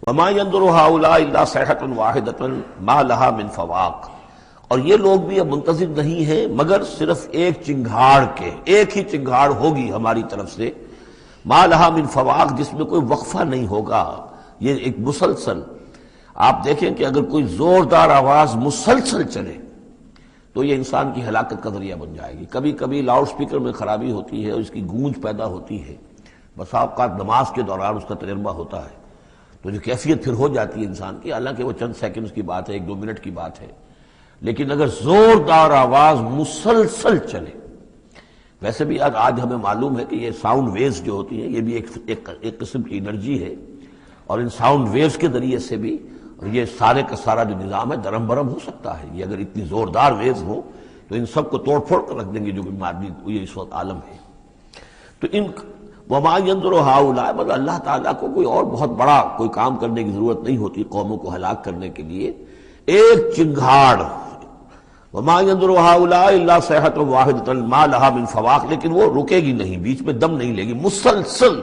وما ينظر هؤلاء الا صيحة واحدة ما لها من فواق، اور یہ لوگ بھی اب منتظر نہیں ہیں مگر صرف ایک چنگھاڑ کے، ایک ہی چنگھاڑ ہوگی ہماری طرف سے، ما لها من فواق، جس میں کوئی وقفہ نہیں ہوگا، یہ ایک مسلسل۔ آپ دیکھیں کہ اگر کوئی زوردار آواز مسلسل چلے تو یہ انسان کی ہلاکت کا ذریعہ بن جائے گی۔ کبھی کبھی لاؤڈ سپیکر میں خرابی ہوتی ہے اور اس کی گونج پیدا ہوتی ہے، بسا اوقات نماز کے دوران اس کا تجربہ ہوتا ہے تو جو کیفیت پھر ہو جاتی ہے انسان کی، حالانکہ وہ چند سیکنڈز کی بات ہے، 1-2 منٹ کی بات ہے، لیکن اگر زوردار آواز مسلسل چلے، ویسے بھی آج ہمیں معلوم ہے کہ یہ ساؤنڈ ویوز جو ہوتی ہیں یہ بھی ایک قسم کی انرجی ہے، اور ان ساؤنڈ ویوز کے ذریعے سے بھی یہ سارے کا سارا جو نظام ہے درم برم ہو سکتا ہے۔ یہ اگر اتنی زوردار ویوز ہو تو ان سب کو توڑ پھوڑ کر رکھ دیں گے جو مادی یہ اس وقت عالم ہے۔ تو ان وما ينظر هؤلاء، مطلب اللہ تعالیٰ کو کوئی اور بہت بڑا کوئی کام کرنے کی ضرورت نہیں ہوتی قوموں کو ہلاک کرنے کے لیے، ایک چنگھاڑ، وما ينظر هؤلاء الا صيحة واحدة ما لها من فواق، لیکن وہ رکے گی نہیں، بیچ میں دم نہیں لے گی، مسلسل